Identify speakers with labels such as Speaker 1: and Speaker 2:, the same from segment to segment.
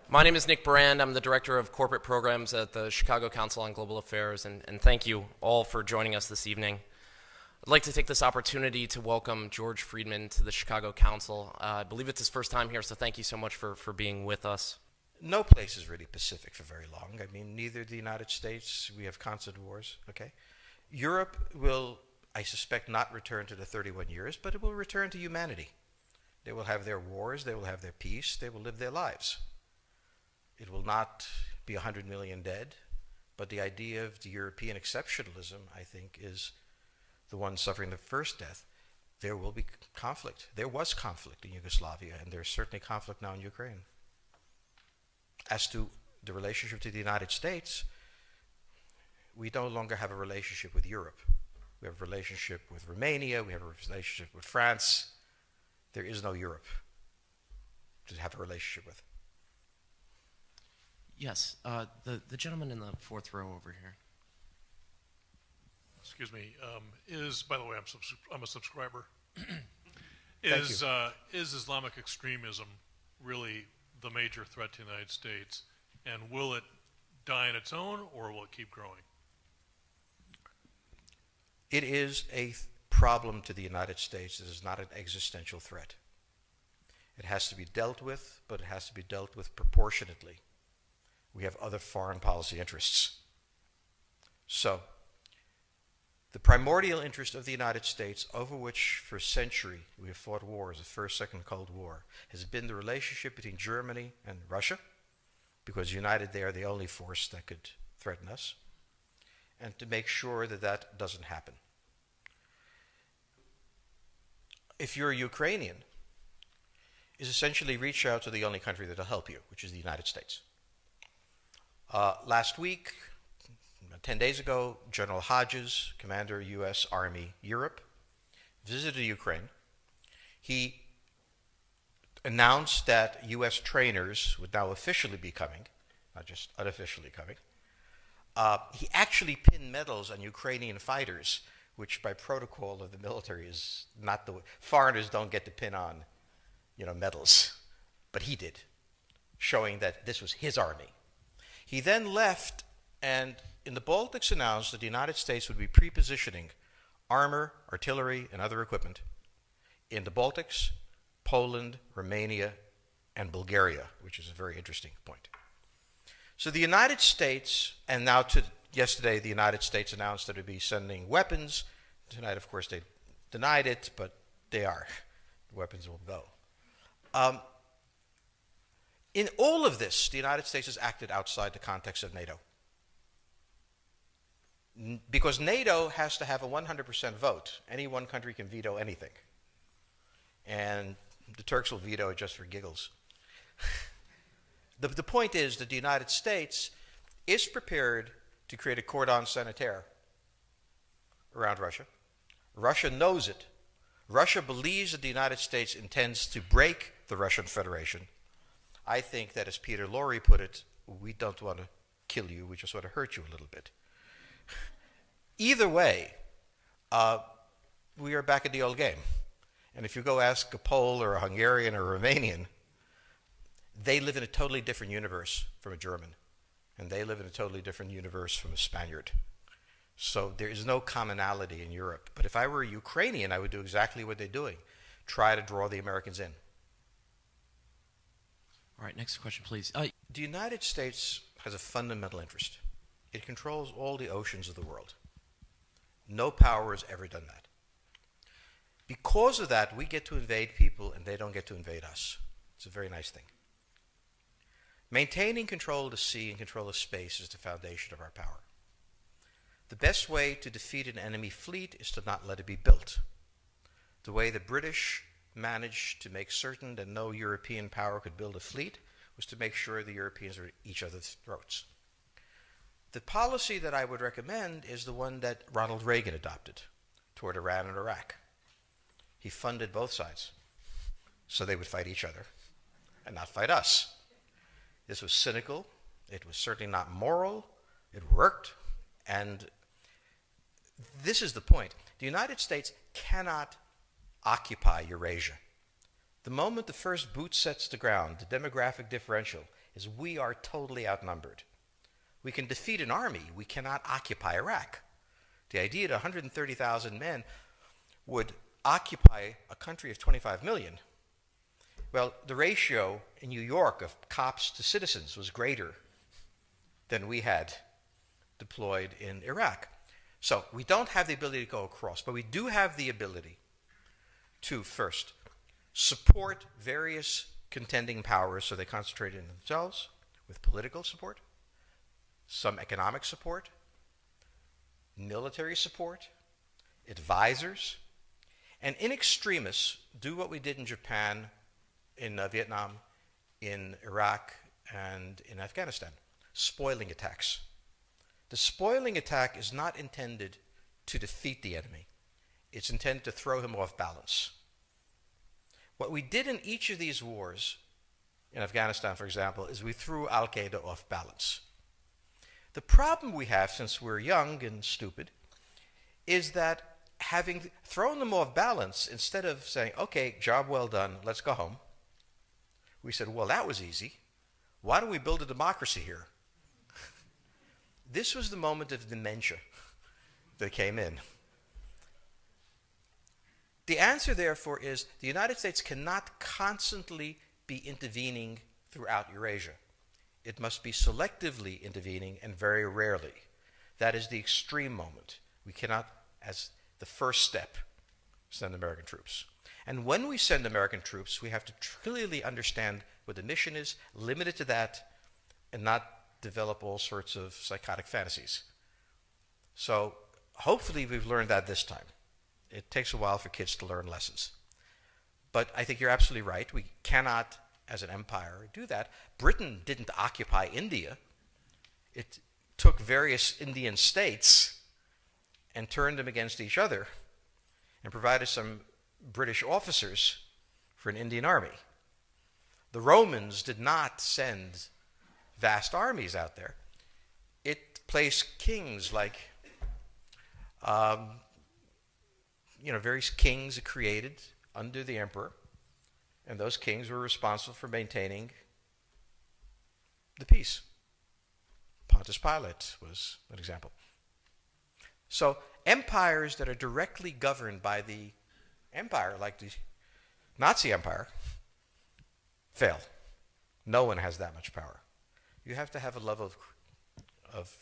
Speaker 1: My name is Nick Brand. I'm the Director of Corporate Programs at the Chicago Council on Global Affairs, and thank you all for joining us this evening. I'd like to take this opportunity to welcome George Fridman to the Chicago Council. I believe it's his first time here, so thank you so much for being with us.
Speaker 2: No place is really pacific for very long. I mean, neither the United States, we have constant wars, okay? Europe will, I suspect, not return to the 31 years, but it will return to humanity. They will have their wars, they will have their peace, they will live their lives. It will not be 100 million dead, but the idea of the European exceptionalism, I think, is the one suffering the first death. There will be conflict. There was conflict in Yugoslavia, and there's certainly conflict now in Ukraine. As to the relationship to the United States, we no longer have a relationship with Europe. We have a relationship with Romania, we have a relationship with France. There is no Europe to have a relationship with.
Speaker 1: Yes, the gentleman in the fourth row over here.
Speaker 3: Excuse me. By the way, I'm a subscriber.
Speaker 2: Thank you.
Speaker 3: Is Islamic extremism really the major threat to the United States, and will it die on its own, or will it keep growing?
Speaker 2: It is a problem to the United States. It is not an existential threat. It has to be dealt with, but it has to be dealt with proportionately. We have other foreign policy interests. So, the primordial interest of the United States, over which for a century we have fought wars, the First, Second Cold War, has been the relationship between Germany and Russia, because united they are the only force that could threaten us, and to make sure that that doesn't happen. If you're a Ukrainian, is essentially reach out to the only country that will help you, which is the United States. Last week, 10 days ago, General Hodges, Commander U.S. Army Europe, visited Ukraine. He announced that U.S. trainers would now officially be coming, not just unofficially coming. He actually pinned medals on Ukrainian fighters, which by protocol of the military is not the way. Foreigners don't get to pin on, medals, but he did, showing that this was his army. He then left and in the Baltics announced that the United States would be pre-positioning armor, artillery, and other equipment in the Baltics, Poland, Romania, and Bulgaria, which is a very interesting point. So the United States, and now yesterday the United States announced that it would be sending weapons. Tonight, of course, they denied it, but they are. The weapons will go. In all of this, the United States has acted outside the context of NATO. Because NATO has to have a 100% vote. Any one country can veto anything. And the Turks will veto it just for giggles. The point is that the United States is prepared to create a cordon sanitaire around Russia. Russia knows it. Russia believes that the United States intends to break the Russian Federation. I think that, as Peter Lorre put it, we don't want to kill you, we just want to hurt you a little bit. Either way, we are back at the old game. And if you go ask a Pole or a Hungarian or a Romanian, they live in a totally different universe from a German. And they live in a totally different universe from a Spaniard. So there is no commonality in Europe. But if I were a Ukrainian, I would do exactly what they're doing. Try to draw the Americans in.
Speaker 1: All right, next question, please.
Speaker 2: The United States has a fundamental interest. It controls all the oceans of the world. No power has ever done that. Because of that, we get to invade people and they don't get to invade us. It's a very nice thing. Maintaining control of the sea and control of space is the foundation of our power. The best way to defeat an enemy fleet is to not let it be built. The way the British managed to make certain that no European power could build a fleet was to make sure the Europeans were at each other's throats. The policy that I would recommend is the one that Ronald Reagan adopted toward Iran and Iraq. He funded both sides so they would fight each other and not fight us. This was cynical. It was certainly not moral. It worked. And this is the point. The United States cannot occupy Eurasia. The moment the first boot sets the ground, the demographic differential is we are totally outnumbered. We can defeat an army. We cannot occupy Iraq. The idea that 130,000 men would occupy a country of 25 million, well, the ratio in New York of cops to citizens was greater than we had deployed in Iraq. So we don't have the ability to go across, but we do have the ability to, first, support various contending powers so they concentrate in themselves with political support, some economic support, military support, advisors, and in extremis, do what we did in Japan, in Vietnam, in Iraq, and in Afghanistan, spoiling attacks. The spoiling attack is not intended to defeat the enemy. It's intended to throw him off balance. What we did in each of these wars, in Afghanistan, for example, is we threw Al-Qaeda off balance. The problem we have, since we're young and stupid, is that having thrown them off balance, instead of saying, okay, job well done, let's go home, we said, well, that was easy. Why don't we build a democracy here? This was the moment of dementia that came in. The answer, therefore, is the United States cannot constantly be intervening throughout Eurasia. It must be selectively intervening and very rarely. That is the extreme moment. We cannot, as the first step, send American troops. And when we send American troops, we have to clearly understand what the mission is, limit it to that, and not develop all sorts of psychotic fantasies. So hopefully we've learned that this time. It takes a while for kids to learn lessons. But I think you're absolutely right. We cannot, as an empire, do that. Britain didn't occupy India. It took various Indian states and turned them against each other and provided some British officers for an Indian army. The Romans did not send vast armies out there. It placed kings like, various kings it created under the emperor, and those kings were responsible for maintaining the peace. Pontius Pilate was an example. So empires that are directly governed by the empire, like the Nazi Empire, fail. No one has that much power. You have to have a level of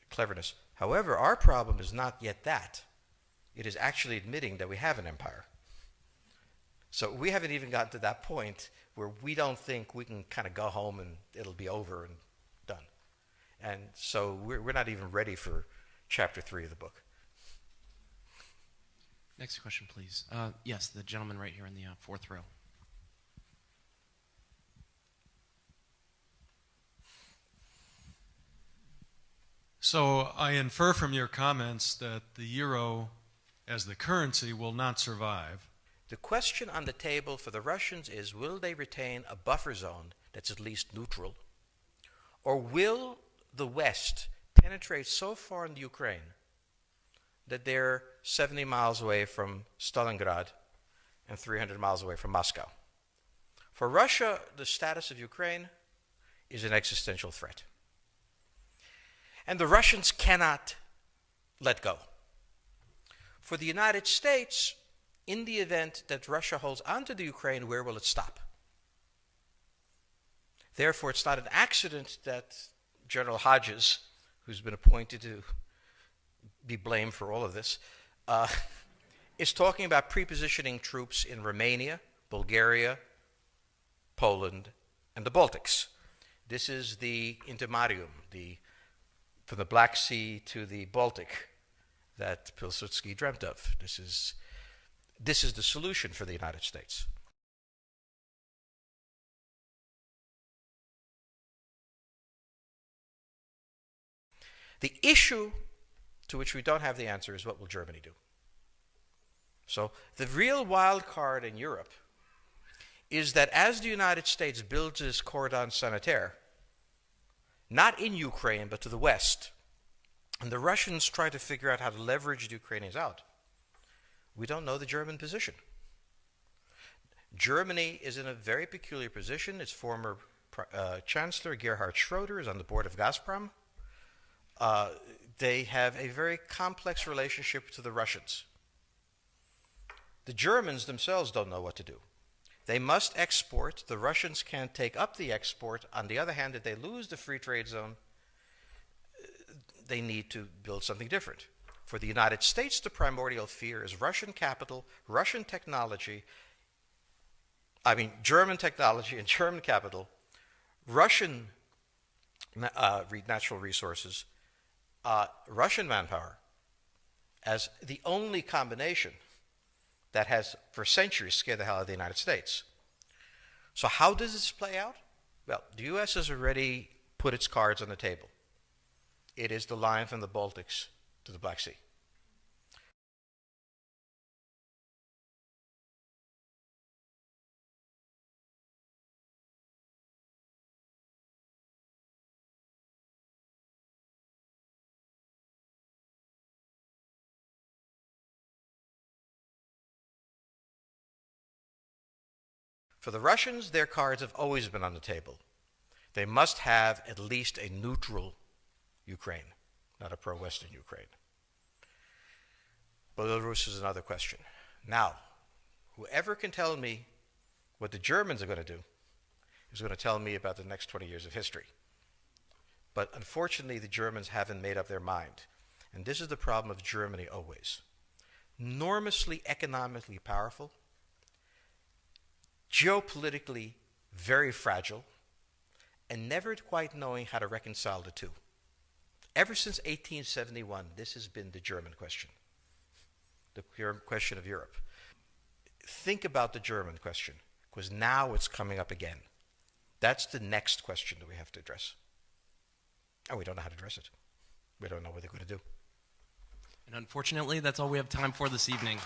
Speaker 2: cleverness. However, our problem is not yet that. It is actually admitting that we have an empire. So we haven't even gotten to that point where we don't think we can kind of go home and it'll be over and done. And so we're not even ready for chapter 3 of the book.
Speaker 1: Next question, please. Yes, the gentleman right here in the fourth row.
Speaker 4: So I infer from your comments that the euro as the currency will not survive.
Speaker 2: The question on the table for the Russians is, will they retain a buffer zone that's at least neutral? Or will the West penetrate so far in the Ukraine that they're 70 miles away from Stalingrad and 300 miles away from Moscow? For Russia, the status of Ukraine is an existential threat. And the Russians cannot let go. For the United States, in the event that Russia holds onto the Ukraine, where will it stop? Therefore, it's not an accident that General Hodges, who's been appointed to be blamed for all of this, is talking about prepositioning troops in Romania, Bulgaria, Poland, and the Baltics. This is the intermarium, from the Black Sea to the Baltic, that Pilsudski dreamt of. This is the solution for the United States. The issue to which we don't have the answer is, what will Germany do? So the real wild card in Europe is that as the United States builds this cordon sanitaire, not in Ukraine, but to the west, and the Russians try to figure out how to leverage the Ukrainians out, we don't know the German position. Germany is in a very peculiar position. Its former Chancellor Gerhard Schroeder is on the board of Gazprom. They have a very complex relationship to the Russians. The Germans themselves don't know what to do. They must export. The Russians can't take up the export. On the other hand, if they lose the free trade zone, they need to build something different. For the United States, the primordial fear is Russian capital, Russian technology, German technology and German capital, Russian natural resources, Russian manpower, as the only combination that has for centuries scared the hell out of the United States. So how does this play out? Well, the U.S. has already put its cards on the table. It is the line from the Baltics to the Black Sea. For the Russians, their cards have always been on the table. They must have at least a neutral Ukraine, not a pro-Western Ukraine. Belarus is another question. Now, whoever can tell me what the Germans are going to do is going to tell me about the next 20 years of history. But unfortunately, the Germans haven't made up their mind. And this is the problem of Germany always. Enormously economically powerful, geopolitically very fragile, and never quite knowing how to reconcile the two. Ever since 1871, this has been the German question, the question of Europe. Think about the German question, because now it's coming up again. That's the next question that we have to address. And we don't know how to address it. We don't know what they're going to do.
Speaker 1: And unfortunately, that's all we have time for this evening.